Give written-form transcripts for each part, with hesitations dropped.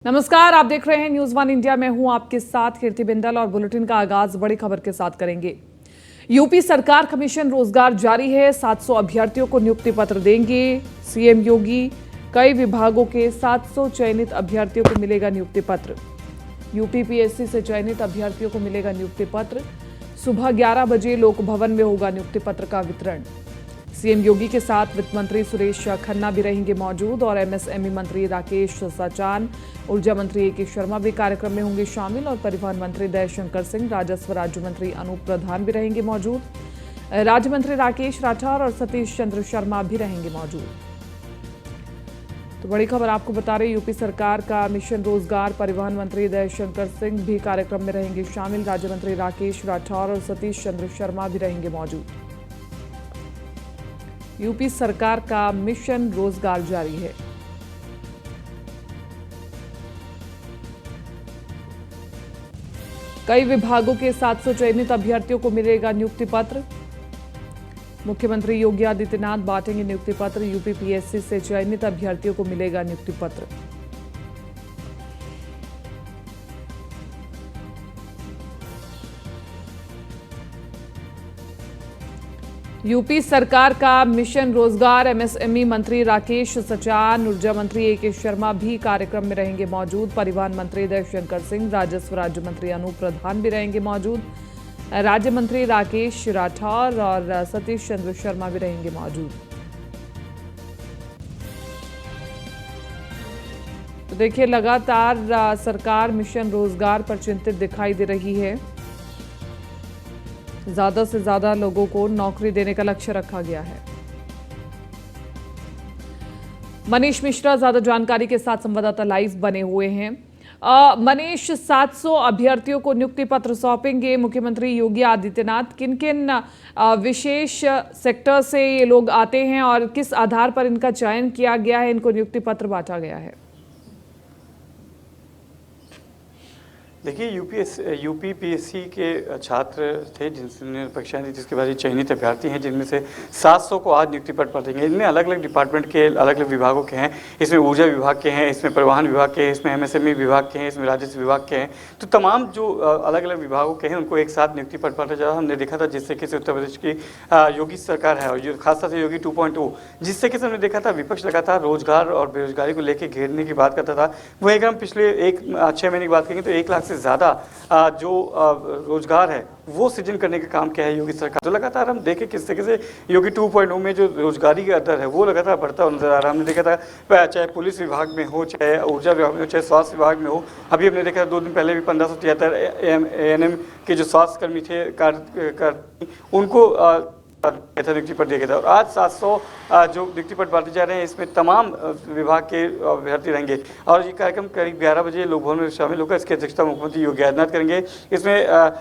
नमस्कार, आप देख रहे हैं न्यूज वन इंडिया। मैं हूं आपके साथ कीर्ति बिंदल और बुलेटिन का आगाज बड़ी खबर के साथ करेंगे। यूपी सरकार का मिशन रोजगार जारी है। 700 अभ्यर्थियों को नियुक्ति पत्र देंगे सीएम योगी। कई विभागों के 700 चयनित अभ्यर्थियों को मिलेगा नियुक्ति पत्र। यूपीपीएससी से चयनित अभ्यर्थियों को मिलेगा नियुक्ति पत्र। सुबह 11 बजे लोक भवन में होगा नियुक्ति पत्र का वितरण। सीएम योगी के साथ वित्त मंत्री सुरेश खन्ना भी रहेंगे मौजूद और एमएसएमई मंत्री राकेश सचान, ऊर्जा मंत्री ए के शर्मा भी कार्यक्रम में होंगे शामिल और परिवहन मंत्री दयाशंकर सिंह, राजस्व राज्य मंत्री अनूप प्रधान भी रहेंगे मौजूद। राज्य मंत्री राकेश राठौर और सतीश चंद्र शर्मा भी रहेंगे मौजूद। तो बड़ी खबर आपको बता रहे, यूपी सरकार का मिशन रोजगार, परिवहन मंत्री दयाशंकर सिंह भी कार्यक्रम में रहेंगे शामिल, राज्य मंत्री राकेश राठौर और सतीश चंद्र शर्मा भी रहेंगे मौजूद। यूपी सरकार का मिशन रोजगार जारी है। कई विभागों के 700 चयनित अभ्यर्थियों को मिलेगा नियुक्ति पत्र। मुख्यमंत्री योगी आदित्यनाथ बांटेंगे नियुक्ति पत्र। यूपीपीएससी से चयनित अभ्यर्थियों को मिलेगा नियुक्ति पत्र। यूपी सरकार का मिशन रोजगार, एमएसएमई मंत्री राकेश सचान, ऊर्जा मंत्री ए के शर्मा भी कार्यक्रम में रहेंगे मौजूद। परिवहन मंत्री दयाशंकर सिंह, राजस्व राज्य मंत्री अनूप प्रधान भी रहेंगे मौजूद। राज्य मंत्री राकेश राठौर और सतीश चंद्र शर्मा भी रहेंगे मौजूद। तो देखिए, लगातार सरकार मिशन रोजगार पर चिंतित दिखाई दे रही है। ज्यादा से ज्यादा लोगों को नौकरी देने का लक्ष्य रखा गया है। मनीष मिश्रा ज्यादा जानकारी के साथ संवाददाता लाइव बने हुए हैं। मनीष, 700 अभ्यर्थियों को नियुक्ति पत्र सौंपेंगे मुख्यमंत्री योगी आदित्यनाथ। किन किन विशेष सेक्टर से ये लोग आते हैं और किस आधार पर इनका चयन किया गया है, इनको नियुक्ति पत्र बांटा गया है? देखिए, यूपीपीएससी के छात्र थे जिनने परीक्षाएं दी, जिसके बाद ये चयनित अभ्यर्थी हैं, जिनमें से 700 को आज नियुक्ति पत्र पढ़ेंगे। इनमें अलग अलग डिपार्टमेंट के, अलग अलग विभागों के हैं। इसमें ऊर्जा विभाग के हैं, इसमें परिवहन विभाग के हैं, इसमें एमएसएमई विभाग के हैं, इसमें राजस्व विभाग के हैं। तो तमाम जो अलग अलग विभागों के हैं उनको एक साथ नियुक्ति पत्र पढ़ा जा रहा है। हमने देखा था जिस तरीके से उत्तर प्रदेश की योगी सरकार है और खासतौर से योगी 2.0, जिस तरीके से हमने देखा था विपक्ष लगातार रोजगार और बेरोजगारी को लेकर घेरने की बात करता था, वहीं अगर हम पिछले 6 महीने की बात करेंगे तो 1 लाख से ज़्यादा जो रोजगार है वो सृजन करने का काम किया है योगी सरकार। तो लगातार हम देखें किस तरीके से योगी 2.0 में जो रोजगारी का दर है वो लगातार बढ़ता हुआ नजर आ रहा है। हमने देखा था चाहे पुलिस विभाग में हो, चाहे ऊर्जा विभाग में हो, चाहे स्वास्थ्य विभाग में हो। अभी हमने देखा 2 दिन पहले भी 1573 एएनएम के जो स्वास्थ्य कर्मी थे उनको नियुक्ति पत्र दिया गया था और आज 700 जो नियुक्ति पत्र बांटे जा रहे हैं, इसमें तमाम विभाग के अभ्यर्थी रहेंगे और ये कार्यक्रम करीब 11 बजे लोक भवन में शामिल होगा। इसकी अध्यक्षता मुख्यमंत्री योगी आदित्यनाथ करेंगे। इसमें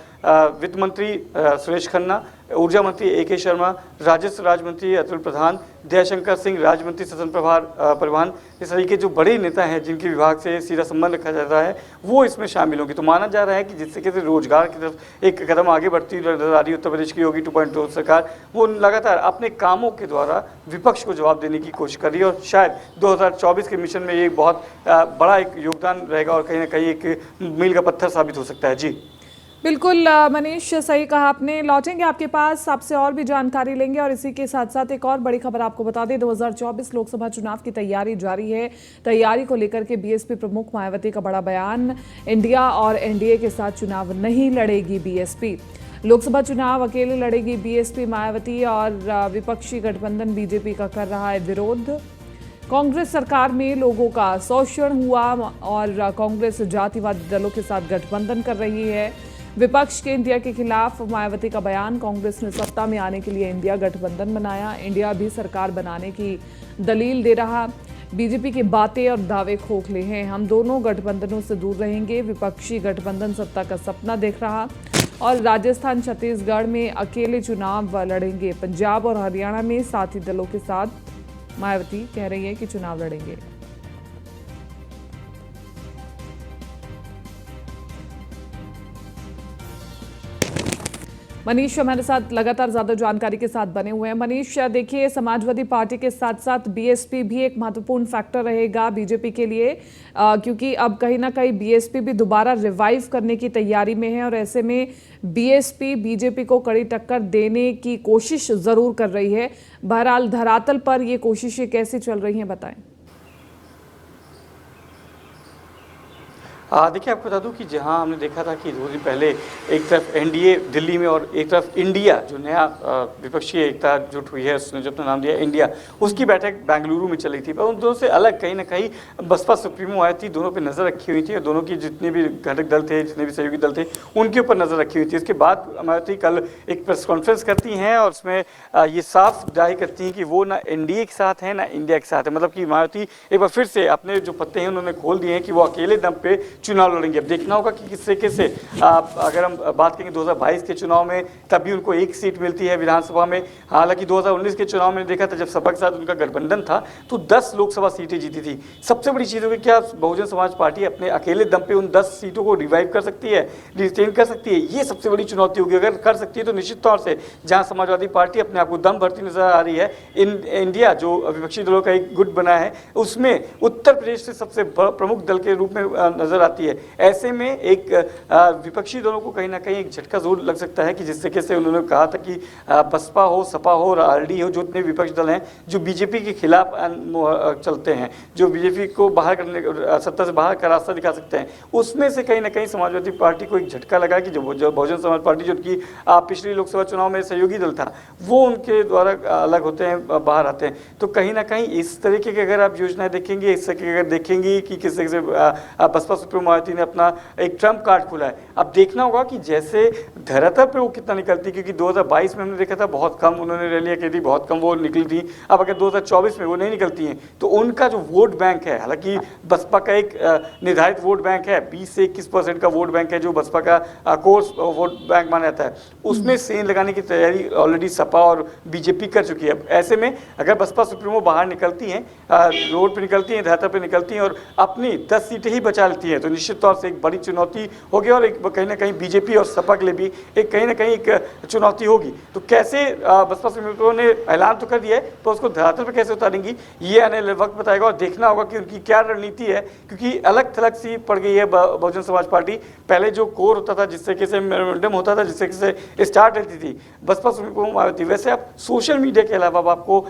वित्त मंत्री सुरेश खन्ना, ऊर्जा मंत्री ए के शर्मा, राजस्व राज्य मंत्री अतुल प्रधान, दयाशंकर सिंह, राज्य मंत्री सतन प्रभार परिवहन, इस तरीके जो बड़े नेता हैं जिनके विभाग से सीधा संबंध रखा जाता है वो इसमें शामिल होंगे। तो माना जा रहा है कि जिस तरीके से रोजगार की तरफ एक कदम आगे बढ़ती नजर आ रही है उत्तर प्रदेश की योगी 2.0 सरकार, वो लगातार अपने कामों के द्वारा विपक्ष को जवाब देने की कोशिश कर रही है और शायद 2024 के मिशन में ये बहुत बड़ा एक योगदान रहेगा और कहीं ना कहीं एक मील का पत्थर साबित हो सकता है। जी बिल्कुल मनीष, सही कहा आपने। लौटेंगे आपके पास, आपसे और भी जानकारी लेंगे और इसी के साथ साथ एक और बड़ी खबर आपको बता दें। 2024 लोकसभा चुनाव की तैयारी जारी है। तैयारी को लेकर के बीएसपी प्रमुख मायावती का बड़ा बयान। इंडिया और एनडीए के साथ चुनाव नहीं लड़ेगी बीएसपी। लोकसभा चुनाव अकेले लड़ेगी बीएसपी, मायावती और विपक्षी गठबंधन बीजेपी का कर रहा है विरोध। कांग्रेस सरकार में लोगों का शोषण हुआ और कांग्रेस जातिवादी दलों के साथ गठबंधन कर रही है। विपक्ष के इंडिया के खिलाफ मायावती का बयान। कांग्रेस ने सत्ता में आने के लिए इंडिया गठबंधन बनाया, इंडिया भी सरकार बनाने की दलील दे रहा। बीजेपी की बातें और दावे खोखले हैं, हम दोनों गठबंधनों से दूर रहेंगे। विपक्षी गठबंधन सत्ता का सपना देख रहा और राजस्थान छत्तीसगढ़ में अकेले चुनाव लड़ेंगे। पंजाब और हरियाणा में साथी दलों के साथ मायावती कह रही है कि चुनाव लड़ेंगे। मनीष हमारे साथ लगातार ज्यादा जानकारी के साथ बने हुए हैं। मनीष, देखिए, समाजवादी पार्टी के साथ साथ बीएसपी भी एक महत्वपूर्ण फैक्टर रहेगा बीजेपी के लिए, क्योंकि अब कहीं ना कहीं बीएसपी भी दोबारा रिवाइव करने की तैयारी में है और ऐसे में बीएसपी बीजेपी को कड़ी टक्कर देने की कोशिश जरूर कर रही है। बहरहाल धरातल पर ये कोशिशें कैसी चल रही हैं, बताएं। देखिए, आपको बता दूं कि जहां हमने देखा था कि 2 दिन पहले एक तरफ एनडीए दिल्ली में और एक तरफ इंडिया, जो नया विपक्षी एकता जुट हुई है, उसने जो अपना नाम दिया इंडिया, उसकी बैठक बेंगलुरु में चली थी। पर उन दोनों से अलग कहीं ना कहीं बसपा सुप्रीमो मायावती दोनों पे नज़र रखी हुई थी और दोनों की जितने भी घटक दल थे, जितने भी सहयोगी दल थे, उनके ऊपर नज़र रखी हुई थी। इसके बाद मायावती कल एक प्रेस कॉन्फ्रेंस करती हैं और उसमें ये साफ जाहिर करती हैं कि वो ना एनडीए के साथ है ना इंडिया के साथ है। मतलब कि मायावती एक बार फिर से अपने जो पत्ते हैं उन्होंने खोल दिए हैं कि वो अकेले दम पे चुनाव लड़ेंगे। अब देखना होगा कि किस तरीके से अगर हम बात करेंगे 2022 के चुनाव में, तब भी उनको 1 सीट मिलती है विधानसभा में। हालांकि 2019 के चुनाव में देखा था, जब सपा के साथ उनका गठबंधन था, तो 10 लोकसभा सीटें जीती थी। सबसे बड़ी चीज़ होगी, क्या बहुजन समाज पार्टी अपने अकेले दम पे उन 10 सीटों को रिवाइव कर सकती है, रिटेन कर सकती है? ये सबसे बड़ी चुनौती होगी। अगर कर सकती है तो निश्चित तौर से जहां समाजवादी पार्टी अपने आप को दम भरती नजर आ रही है, इंडिया जो विपक्षी दलों का एक गुट बना है, उसमें उत्तर प्रदेश से सबसे प्रमुख दल के रूप में नजर आती है। ऐसे में एक विपक्षी दलों को कहीं ना कहीं एक झटका जरूर लग सकता है कि जिस तरीके से उन्होंने कहा था कि बसपा हो, सपा हो और आरडी हो, जो इतने विपक्षी दल हैं जो बीजेपी के खिलाफ चलते हैं, जो बीजेपी को बाहर करने, सत्ता से बाहर का रास्ता दिखा सकते हैं, उसमें से कहीं ना कहीं समाजवादी पार्टी को एक झटका लगा कि जो बहुजन समाज पार्टी, जो उनकी पिछली लोकसभा चुनाव में सहयोगी दल था, वो उनके द्वारा अलग होते हैं, बाहर आते हैं। तो कहीं ना कहीं इस तरीके की अगर आप योजनाएं देखेंगे, इस तरीके अगर देखेंगे कि किस तरीके से बसपा सुप्रीमो मायावती ने अपना एक ट्रम्प कार्ड खुला है। अब देखना होगा कि जैसे धरातल पे वो कितना निकलती है, क्योंकि 2022 में हमने देखा था बहुत कम उन्होंने रैलियां की थी, बहुत कम वो निकली थी। अब अगर 2024 में वो नहीं निकलती हैं तो उनका जो वोट बैंक है, हालांकि बसपा का एक निर्धारित वोट बैंक है, 20 से 21% का वोट बैंक है जो बसपा का कोर्स वोट बैंक माना जाता है, उसमें सेंध लगाने की तैयारी ऑलरेडी सपा और बीजेपी कर चुकी है। ऐसे में अगर बसपा सुप्रीमो बाहर निकलती हैं, रोड पर निकलती हैं, धरातल पर निकलती हैं और अपनी 10 सीटें ही बचा लेती हैं, तो निश्चित तौर से एक बड़ी चुनौती होगी और एक कहीं ना कहीं बीजेपी और सपा के लिए भी एक कहीं ना कहीं एक चुनौती होगी। तो कैसे बसपा सुप्रीमो ने ऐलान तो कर दिया है, तो उसको धरातल पर कैसे उतारेंगी ये आने वाले वक्त बताएगा और देखना होगा कि उनकी क्या रणनीति है, क्योंकि अलग थलग सी पड़ गई है बहुजन समाज पार्टी। पहले जो कोर होता था, जिस तरीके से मोमेंटम होता था, जिस तरीके से स्टार्ट रहती थी बसपा सुप्रीमो मायावती, वैसे आप सोशल मीडिया के अलावा आपको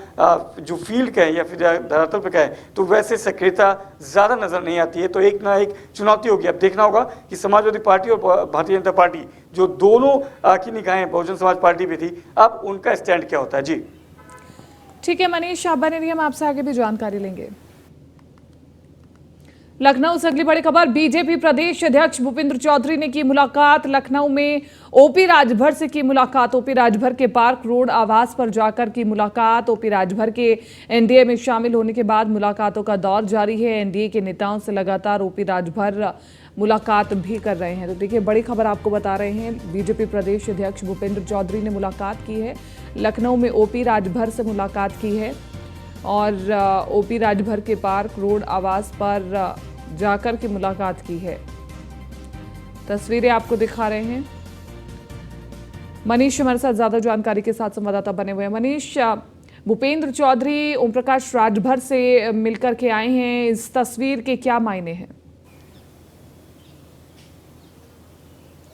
जो फील्ड कहें या फिर धरातल पर कहें तो वैसे सक्रियता ज़्यादा नजर नहीं आती है। तो एक ना एक चुनौती होगी। अब देखना होगा कि समाजवादी पार्टी और भारतीय जनता पार्टी, जो दोनों की निगाहें बहुजन समाज पार्टी पे थी, अब उनका स्टैंड क्या होता है। जी ठीक है मनीष, आप बने रहिए, हम आपसे आगे भी जानकारी लेंगे। लखनऊ से अगली बड़ी खबर, बीजेपी प्रदेश अध्यक्ष भूपेंद्र चौधरी ने की मुलाकात। लखनऊ में ओपी राजभर से की मुलाकात। ओपी राजभर के पार्क रोड आवास पर जाकर की मुलाकात। ओपी राजभर के एनडीए में शामिल होने के बाद मुलाकातों का दौर जारी है। एनडीए के नेताओं से लगातार ओपी राजभर मुलाकात भी कर रहे हैं। तो देखिए, बड़ी खबर आपको बता रहे हैं, बीजेपी प्रदेश अध्यक्ष भूपेंद्र चौधरी ने मुलाकात की है। लखनऊ में ओपी राजभर से मुलाकात की है और ओपी राजभर के पार्क रोड आवास पर जाकर की मुलाकात की है। तस्वीरें आपको दिखा रहे हैं मनीष हमारे साथ ज्यादा जानकारी के साथ संवाददाता बने हुए हैं। मनीष, भूपेंद्र चौधरी ओम प्रकाश राजभर से मिलकर के आए हैं, इस तस्वीर के क्या मायने हैं?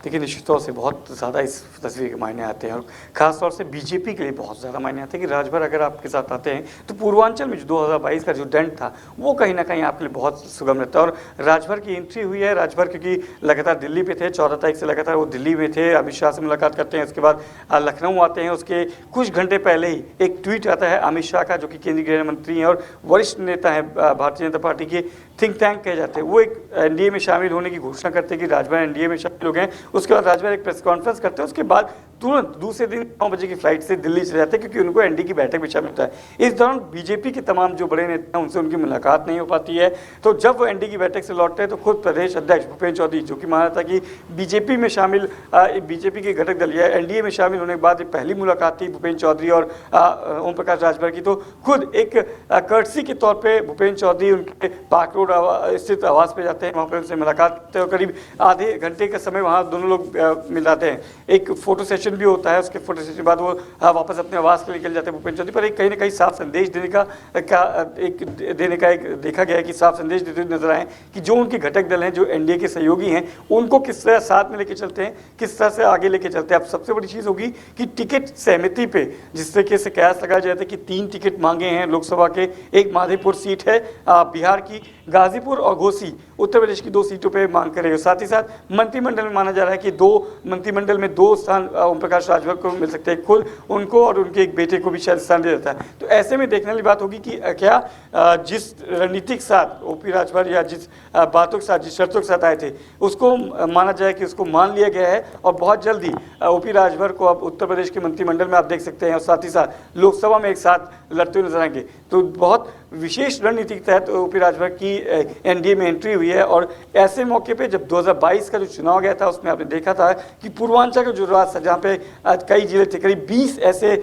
देखिए, निश्चित तौर से बहुत ज़्यादा इस तस्वीर के मायने आते हैं और ख़ासतौर से बीजेपी के लिए बहुत ज़्यादा मायने आते हैं कि राजभर अगर आपके साथ आते हैं तो पूर्वांचल में जो 2022 का जो डेंट था वो कहीं ना कहीं आपके लिए बहुत सुगम रहता है। और राजभर की एंट्री हुई है। राजभर क्योंकि लगातार दिल्ली पे थे, 14 तारीख से लगातार वो दिल्ली में थे, अमित शाह से मुलाकात करते हैं, उसके बाद लखनऊ आते हैं। उसके कुछ घंटे पहले ही एक ट्वीट आता है अमित शाह का, जो कि केंद्रीय गृह मंत्री हैं और वरिष्ठ नेता हैं भारतीय जनता पार्टी के, थिंक टैंक कहे जाते हैं। वो एक एनडीए में शामिल होने की घोषणा करते हैं कि राजभर एनडीए में शामिल हो गए। उसके बाद राजभर एक प्रेस कॉन्फ्रेंस करते हैं, उसके बाद तुरंत दूसरे दिन 9 बजे की फ्लाइट से दिल्ली चले जाते हैं, क्योंकि उनको एनडीए की बैठक में शामिल होता है। इस दौरान बीजेपी के तमाम जो बड़े नेता हैं उनसे उनकी मुलाकात नहीं हो पाती है। तो जब वो एनडीए की बैठक से लौटते हैं तो खुद प्रदेश अध्यक्ष भूपेंद्र चौधरी, जो कि माना था कि बीजेपी में शामिल बीजेपी के घटक दल या एनडीए में शामिल होने के बाद पहली मुलाकात थी भूपेंद्र चौधरी और ओम प्रकाश राजभर की, तो खुद एक कर्टसी के तौर पर भूपेंद्र चौधरी उनके पार्क रोड स्थित आवास पे जाते हैं, वहाँ पर उनसे मुलाकात करते हैं और करीब आधे घंटे का समय वहाँ दोनों लोग मिलाते हैं। एक फोटो सेशन सेशन भी होता है, उसके फोटो सेशन के बाद वो वापस अपने आवास के लिए निकल जाते हैं भूपेंद्र चौधरी, पर एक कहीं ना कहीं साफ संदेश देने का एक देखा गया है कि साफ संदेश देते हुए नजर आए कि जो उनके घटक दल हैं, जो एनडीए के सहयोगी हैं, उनको किस तरह साथ में लेके चलते हैं, किस तरह से आगे लेके चलते हैं। अब सबसे बड़ी चीज़ होगी कि टिकट सहमति पे जिस तरीके से कयास लगाया जाता है कि 3 टिकट मांगे हैं लोकसभा के, एक माधेपुर सीट है बिहार की, गाजीपुर और घोसी उत्तर प्रदेश की 2 सीटों पे मांग करेगा। साथ ही साथ मंत्रिमंडल में माना जा रहा है कि 2 मंत्रिमंडल में 2 स्थान ओम प्रकाश राजभर को मिल सकते हैं, खुद उनको और उनके एक बेटे को भी शायद स्थान दिया जाता है। तो ऐसे में देखने वाली बात होगी कि क्या जिस रणनीतिक साथ ओपी राजभर या जिस बातों के साथ, जिस शर्तों के साथ आए थे, उसको माना जाए कि उसको मान लिया गया है और बहुत जल्दी ओपी राजभर को अब उत्तर प्रदेश के मंत्रिमंडल में आप देख सकते हैं और साथ ही साथ लोकसभा में एक साथ लड़ते हुए नजर आएंगे। तो बहुत विशेष रणनीति के तहत ओपी राजभर की एनडीए में एंट्री हुई है। और ऐसे मौके पे जब 2022 का जो चुनाव गया था उसमें आपने देखा था कि पूर्वांचल का जो राज था, जहाँ पे कई जिले थे, करीब 20 ऐसे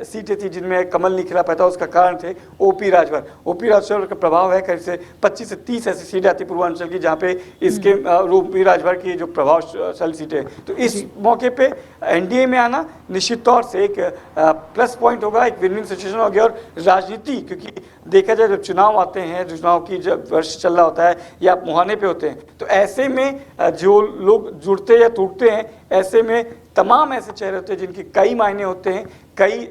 सीटें थी जिनमें कमल नहीं खिला पाया था, उसका कारण थे ओपी राजभर। ओपी राजभर का प्रभाव है, करीब से 25 से 30 ऐसी सीटें आती पूर्वांचल की जहाँ पे इसके ओपी राजभर की जो प्रभावशाली सीटें। तो इस मौके पे एनडीए में आना निश्चित तौर से एक प्लस पॉइंट होगा, एक विन विन सिचुएशन होगी। और राजनीति, क्योंकि देखा जाए जब चुनाव आते हैं, जो चुनाव की जब वर्ष चल रहा होता है या मुहाने पे होते हैं, तो ऐसे में जो लोग जुड़ते या टूटते हैं, ऐसे में तमाम ऐसे चेहरे होते हैं जिनके कई मायने होते हैं, कई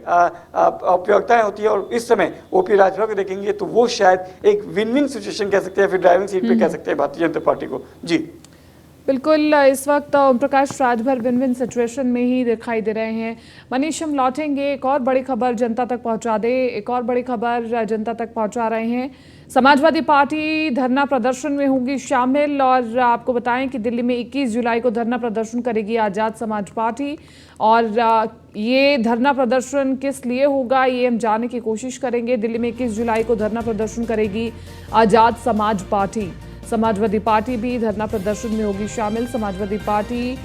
उपयोगिताएं होती है। और इस समय ओपी राजभर को देखेंगे तो वो शायद एक विन विन सिचुएशन कह सकते हैं, फिर ड्राइविंग सीट पे कह सकते हैं भारतीय जनता पार्टी को। जी बिल्कुल, इस वक्त Om Prakash Rajbhar win win situation में ही दिखाई दे रहे हैं। मनीष, हम लौटेंगे, एक और बड़ी खबर जनता तक पहुंचा दे, एक और बड़ी खबर जनता तक पहुंचा रहे हैं। समाजवादी पार्टी धरना प्रदर्शन में होगी शामिल और आपको बताएं कि दिल्ली में 21 जुलाई को धरना प्रदर्शन करेगी आज़ाद समाज पार्टी। और ये धरना प्रदर्शन किस लिए होगा ये हम जानने की कोशिश करेंगे। दिल्ली में 21 जुलाई को धरना प्रदर्शन करेगी आज़ाद समाज पार्टी। समाजवादी पार्टी भी धरना प्रदर्शन में होगी शामिल। समाजवादी पार्टी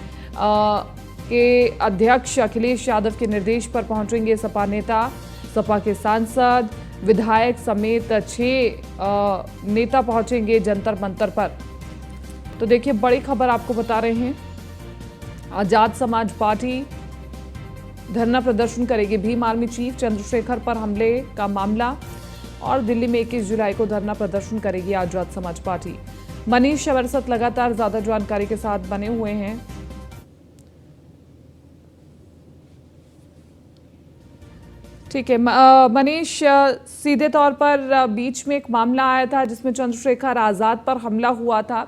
के अध्यक्ष अखिलेश यादव के निर्देश पर पहुंचेंगे सपा नेता, सपा के सांसद, विधायक समेत 6 नेता पहुंचेंगे जंतर मंतर पर। तो देखिए, बड़ी खबर आपको बता रहे हैं, आजाद समाज पार्टी धरना प्रदर्शन करेगी। भीम आर्मी चीफ चंद्रशेखर पर हमले का मामला और दिल्ली में 21 जुलाई को धरना प्रदर्शन करेगी आजाद समाज पार्टी। मनीष हमारे साथ लगातार ज्यादा जानकारी के साथ बने हुए हैं। ठीक है मनीष, सीधे तौर पर बीच में एक मामला आया था जिसमें चंद्रशेखर आजाद पर हमला हुआ था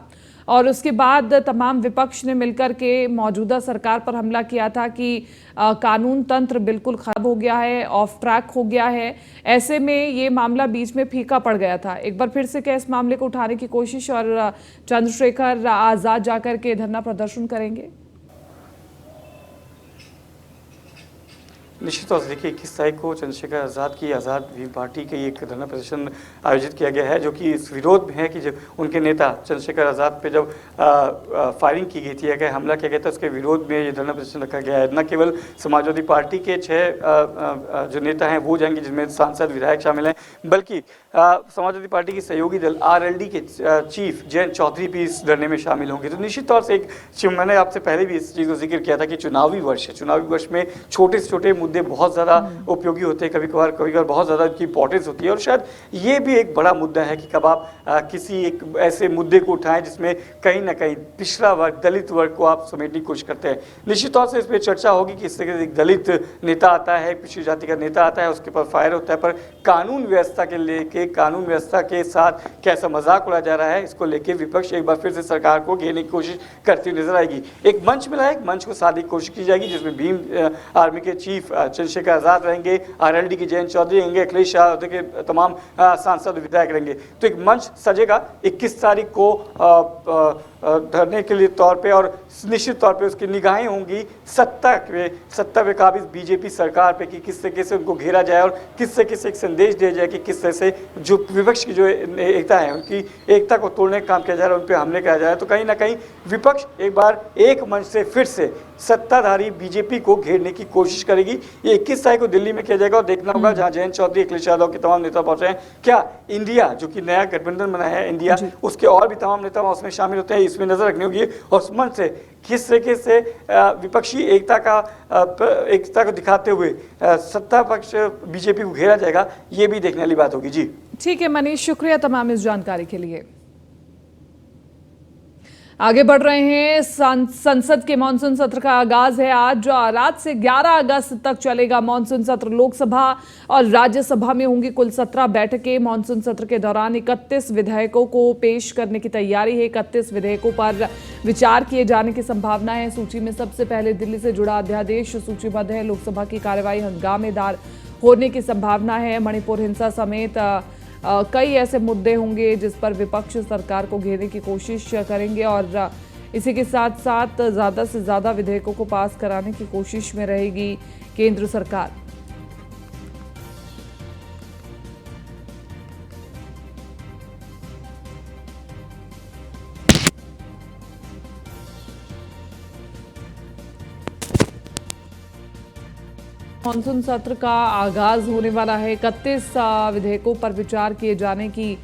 और उसके बाद तमाम विपक्ष ने मिलकर के मौजूदा सरकार पर हमला किया था कि कानून तंत्र बिल्कुल खराब हो गया है, ऑफ ट्रैक हो गया है। ऐसे में ये मामला बीच में फीका पड़ गया था। एक बार फिर से क्या इस मामले को उठाने की कोशिश और चंद्रशेखर आजाद जाकर के धरना प्रदर्शन करेंगे? निश्चित तौर से देखिए, 21 तारीख को चंद्रशेखर आज़ाद की आज़ाद भीम पार्टी के एक धरना प्रदर्शन आयोजित किया गया है, जो कि इस विरोध में है कि जब उनके नेता चंद्रशेखर आज़ाद पे जब फायरिंग की गई थी या हमला किया गया था, उसके विरोध में ये धरना प्रदर्शन रखा गया है। न केवल समाजवादी पार्टी के 6 जो नेता हैं वो जाएंगे, जिसमें सांसद विधायक शामिल हैं, बल्कि समाजवादी पार्टी की सहयोगी दल RLD के चीफ जयंत चौधरी भी इस धरने में शामिल होंगे। तो निश्चित तौर से मैंने आपसे पहले भी इस चीज़ को जिक्र किया था कि चुनावी वर्ष है, चुनावी वर्ष में छोटे से छोटे मुद्दे बहुत ज़्यादा उपयोगी होते हैं, कभी कभार बहुत ज़्यादा इनकी इंपॉर्टेंस होती है। और शायद ये भी एक बड़ा मुद्दा है कि कब आप किसी एक ऐसे मुद्दे को उठाएं जिसमें कहीं ना कहीं पिछड़ा वर्ग, दलित वर्ग को आप समेटने की कोशिश करते हैं। निश्चित तौर से इस पर चर्चा होगी कि इस तरह से एक दलित नेता आता है, पिछड़ी जाति का नेता आता है, उसके ऊपर फायर होता है, पर कानून व्यवस्था के लेके, कानून व्यवस्था के साथ कैसा मजाक उड़ाया जा रहा है, इसको लेके विपक्ष एक बार फिर से सरकार को घेरने की कोशिश करती नजर आएगी। एक मंच मिला है, एक मंच को साधने की कोशिश की जाएगी जिसमें भीम आर्मी के चीफ चंद्रशेखर आजाद रहेंगे, RLD के जयंत चौधरी रहेंगे, अखिलेश यादव के तमाम सांसद विधायक रहेंगे। तो एक मंच सजेगा 21 तारीख को धरने के लिए तौर पे, और निश्चित तौर पे उसकी निगाहें होंगी सत्ता पे काबिज बीजेपी सरकार पे कि किस तरीके से उनको घेरा जाए और किस तरीके से एक संदेश दिया जाए कि किस तरह से जो विपक्ष की जो एकता है, उनकी एकता को तोड़ने का काम किया जा रहा है, उन पर हमले किया जा रहा है। तो कहीं ना कहीं विपक्ष एक बार एक मंच से फिर से सत्ताधारी बीजेपी को घेरने की कोशिश करेगी। ये 21 तारीख को दिल्ली में किया जाएगा और देखना होगा जहां जयंत चौधरी, अखिलेश यादव के तमाम नेता पहुंच रहे हैं, क्या इंडिया जो कि नया गठबंधन बना है इंडिया, उसके और भी तमाम नेता उसमें शामिल होते हैं, इसमें नजर रखनी होगी। और उस मंच से किस तरीके से विपक्षी एकता को दिखाते हुए सत्ता पक्ष बीजेपी को घेरा जाएगा, ये भी देखने वाली बात होगी। जी ठीक है मनीष, शुक्रिया तमाम इस जानकारी के लिए। आगे बढ़ रहे हैं, संसद के मानसून सत्र का आगाज है आज। रात से 11 अगस्त तक चलेगा मानसून सत्र। लोकसभा और राज्यसभा में होंगी कुल 17 बैठकें। मानसून सत्र के दौरान 31 विधेयकों को पेश करने की तैयारी है। 31 विधेयकों पर विचार किए जाने की संभावना है। सूची में सबसे पहले दिल्ली से जुड़ा अध्यादेश सूचीबद्ध है। लोकसभा की कार्यवाही हंगामेदार होने की संभावना है। मणिपुर हिंसा समेत कई ऐसे मुद्दे होंगे जिस पर विपक्ष सरकार को घेरने की कोशिश करेंगे और इसी के साथ साथ ज़्यादा से ज़्यादा विधेयकों को पास कराने की कोशिश में रहेगी केंद्र सरकार। मानसून सत्र का आगाज होने वाला है। 31 विधेयकों पर विचार किए जाने की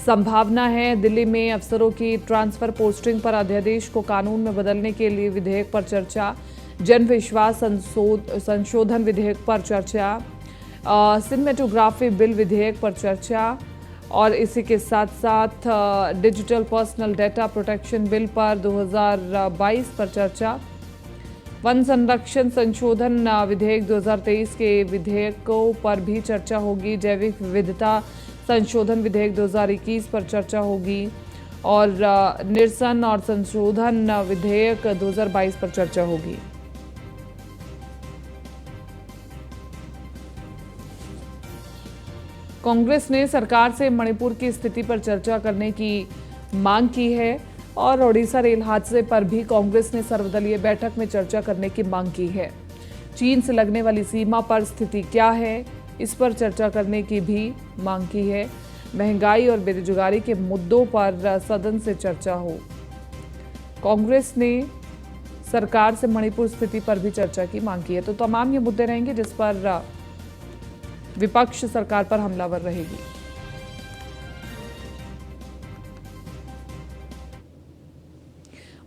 संभावना है। दिल्ली में अफसरों की ट्रांसफर पोस्टिंग पर अध्यादेश को कानून में बदलने के लिए विधेयक पर चर्चा। जन विश्वास संशोधन विधेयक पर चर्चा। सिनेमेटोग्राफी बिल विधेयक पर चर्चा और इसी के साथ साथ digital personal data protection bill पर 2022 पर चर्चा। वन संरक्षण संशोधन विधेयक 2023 के विधेयकों पर भी चर्चा होगी। जैविक विविधता संशोधन विधेयक 2021 पर चर्चा होगी और निरसन और संशोधन विधेयक 2022 पर चर्चा होगी। कांग्रेस ने सरकार से मणिपुर की स्थिति पर चर्चा करने की मांग की है और ओडिशा रेल हादसे पर भी कांग्रेस ने सर्वदलीय बैठक में चर्चा करने की मांग की है। चीन से लगने वाली सीमा पर स्थिति क्या है, इस पर चर्चा करने की भी मांग की है। महंगाई और बेरोजगारी के मुद्दों पर सदन से चर्चा हो। कांग्रेस ने सरकार से मणिपुर स्थिति पर भी चर्चा की मांग की है। तो तमाम ये मुद्दे रहेंगे जिस पर विपक्ष सरकार पर हमलावर रहेगी।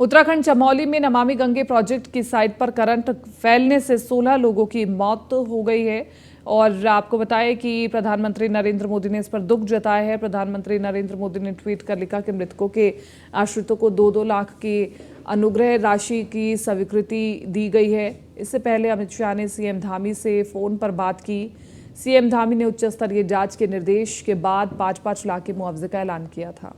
उत्तराखंड चमोली में नमामि गंगे प्रोजेक्ट की साइट पर करंट फैलने से 16 लोगों की मौत हो गई है और आपको बताएं कि प्रधानमंत्री नरेंद्र मोदी ने इस पर दुख जताया है। प्रधानमंत्री नरेंद्र मोदी ने ट्वीट कर लिखा कि मृतकों के आश्रितों को 2-2 लाख की अनुग्रह राशि की स्वीकृति दी गई है। इससे पहले अमित शाह ने सीएम धामी से फोन पर बात की। सीएम धामी ने उच्च स्तरीय जांच के निर्देश के बाद 5-5 लाख के मुआवजे का ऐलान किया था।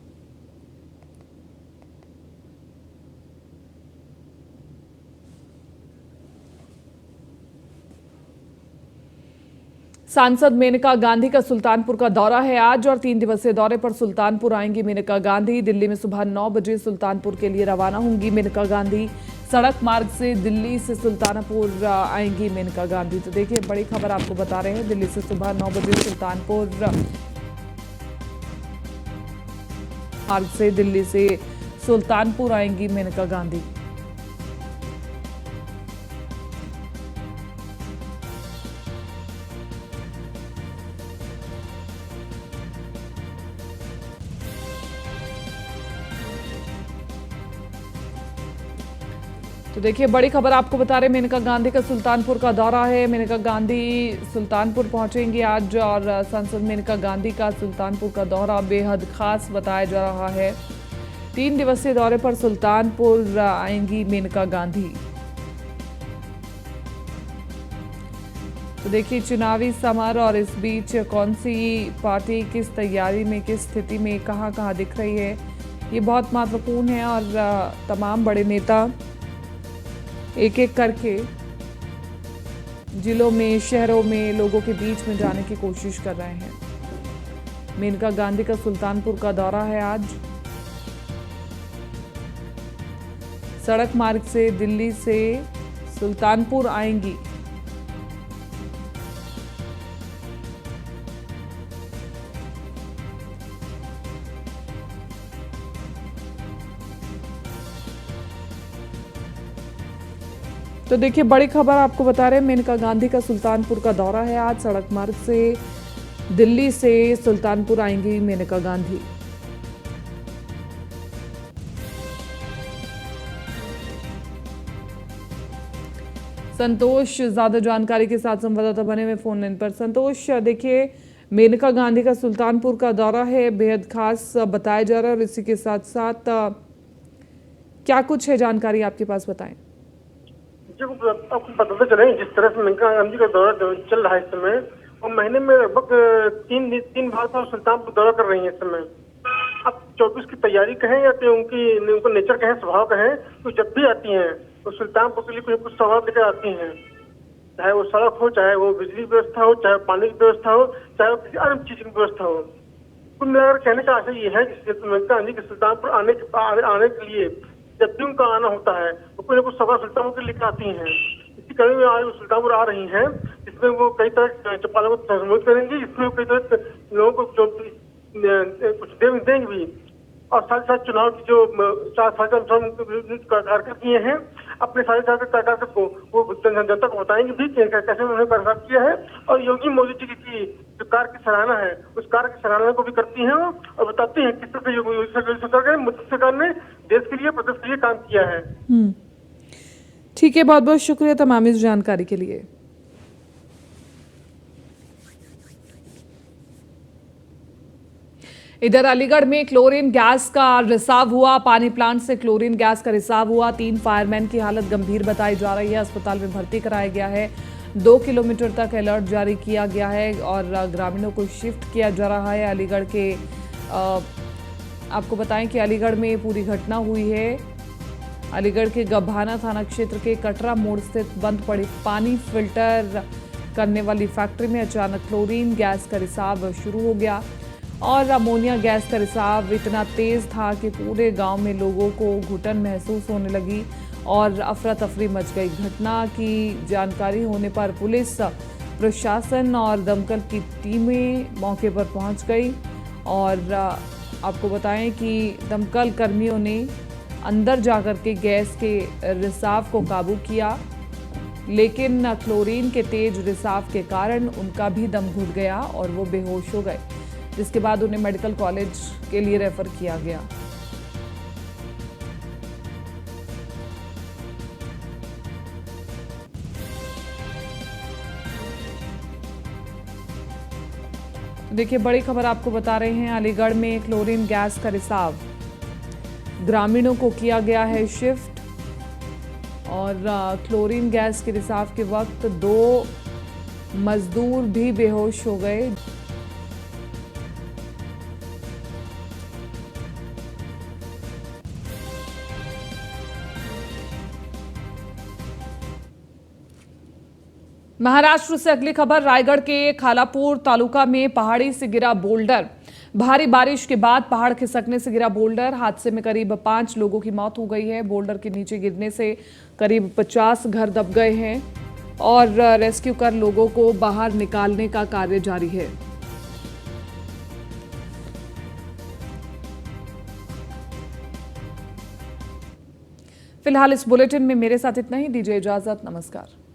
सांसद मेनका गांधी का सुल्तानपुर का दौरा है आज और 3 दिवसीय दौरे पर सुल्तानपुर आएंगी मेनका गांधी। दिल्ली में सुबह 9 बजे सुल्तानपुर के लिए रवाना होंगी मेनका गांधी। सड़क मार्ग से दिल्ली से सुल्तानपुर आएंगी मेनका गांधी। तो देखिए, बड़ी खबर आपको बता रहे हैं। दिल्ली से सुबह 9 बजे सुल्तानपुर मार्ग से दिल्ली से सुल्तानपुर आएंगी मेनका गांधी। तो देखिए, बड़ी खबर आपको बता रहे हैं। मेनका गांधी का सुल्तानपुर का दौरा है। मेनका गांधी सुल्तानपुर पहुंचेंगी आज और सांसद मेनका गांधी का सुल्तानपुर का दौरा बेहद खास बताया जा रहा है। 3 दिवसीय दौरे पर सुल्तानपुर आएंगी मेनका गांधी। तो देखिए, चुनावी समर और इस बीच कौन सी पार्टी किस तैयारी में, किस स्थिति में, कहां दिख रही है, ये बहुत महत्वपूर्ण है और तमाम बड़े नेता एक एक करके जिलों में, शहरों में लोगों के बीच में जाने की कोशिश कर रहे हैं। मेनका गांधी का सुल्तानपुर का दौरा है आज। सड़क मार्ग से दिल्ली से सुल्तानपुर आएंगी। तो देखिए बड़ी खबर आपको बता रहे हैं, मेनका गांधी का सुल्तानपुर का दौरा है आज। सड़क मार्ग से दिल्ली से सुल्तानपुर आएंगी मेनका गांधी। संतोष ज्यादा जानकारी के साथ संवाददाता बने हुए फोन लाइन पर। संतोष, देखिए मेनका गांधी का सुल्तानपुर का दौरा है, बेहद खास बताया जा रहा है और इसी के साथ साथ क्या कुछ है जानकारी आपके पास, बताएं। आपको बताते चले, जिस तरह से मेनका गांधी का दौरा चल रहा है इस समय, और महीने में लगभग तीन बार तो सुल्तानपुर दौरा कर रही है इस समय। अब 24 की तैयारी कहें या तो उनका नेचर कहें, स्वभाव कहें, तो जब भी आती हैं तो सुल्तानपुर के लिए कुछ सवाल लेकर आती हैं। चाहे वो सड़क हो, चाहे वो बिजली व्यवस्था हो, चाहे पानी की व्यवस्था हो, चाहे वो किसी अन्य चीज की व्यवस्था हो। कुल मिलाकर कहने का आशय ये है कि मेनका गांधी के सुल्तानपुर आने के लिए जब भी उनका आना होता है तो कोई ना कुछ सभा सुल्तानपुर के लेकर आती हैं। इसी कड़ी में आज वो सुल्तानपुर आ रही हैं, इसमें वो कई तरह चौपालों को संबोधित करेंगी, इसमें वो कई तरह लोगों को जो कुछ देंगे भी, और साथ ही साथ चुनाव की जो कार्यक्रम किए हैं अपने सारे कार्यक्रम को वो जनता को बताएंगे भी कि कैसे उन्होंने कार्यक्रम किया है। और योगी मोदी जी की जो कार्य की सराहना है उस कार्य की सराहना को भी करती हैं वो, और बताती हैं किस तरह योगी मोदी सरकार ने देश के लिए, प्रदेश के लिए काम किया है। ठीक है, बहुत बहुत शुक्रिया तमाम इस जानकारी के लिए। इधर अलीगढ़ में क्लोरीन गैस का रिसाव हुआ। पानी प्लांट से क्लोरीन गैस का रिसाव हुआ। 3 फायरमैन की हालत गंभीर बताई जा रही है, अस्पताल में भर्ती कराया गया है। 2 किलोमीटर तक अलर्ट जारी किया गया है और ग्रामीणों को शिफ्ट किया जा रहा है। अलीगढ़ के आपको बताएं कि अलीगढ़ में पूरी घटना हुई है। अलीगढ़ के गभाना थाना क्षेत्र के कटरा मोड़ स्थित बंद पड़ी पानी फिल्टर करने वाली फैक्ट्री में अचानक क्लोरीन गैस का रिसाव शुरू हो गया और अमोनिया गैस का रिसाव इतना तेज था कि पूरे गांव में लोगों को घुटन महसूस होने लगी और अफरा तफरी मच गई। घटना की जानकारी होने पर पुलिस प्रशासन और दमकल की टीमें मौके पर पहुंच गई और आपको बताएं कि दमकल कर्मियों ने अंदर जाकर के गैस के रिसाव को काबू किया, लेकिन क्लोरीन के तेज रिसाव के कारण उनका भी दम घुट गया और वो बेहोश हो गए, जिसके बाद उन्हें मेडिकल कॉलेज के लिए रेफर किया गया। देखिए बड़ी खबर आपको बता रहे हैं, अलीगढ़ में क्लोरीन गैस का रिसाव, ग्रामीणों को किया गया है शिफ्ट और क्लोरीन गैस के रिसाव के वक्त 2 मजदूर भी बेहोश हो गए। महाराष्ट्र से अगली खबर, रायगढ़ के खालापुर तालुका में पहाड़ी से गिरा बोल्डर। भारी बारिश के बाद पहाड़ खिसकने से गिरा बोल्डर। हादसे में करीब 5 लोगों की मौत हो गई है। बोल्डर के नीचे गिरने से करीब 50 घर दब गए हैं और रेस्क्यू कर लोगों को बाहर निकालने का कार्य जारी है। फिलहाल इस बुलेटिन में मेरे साथ इतना ही। दीजिए इजाजत, नमस्कार।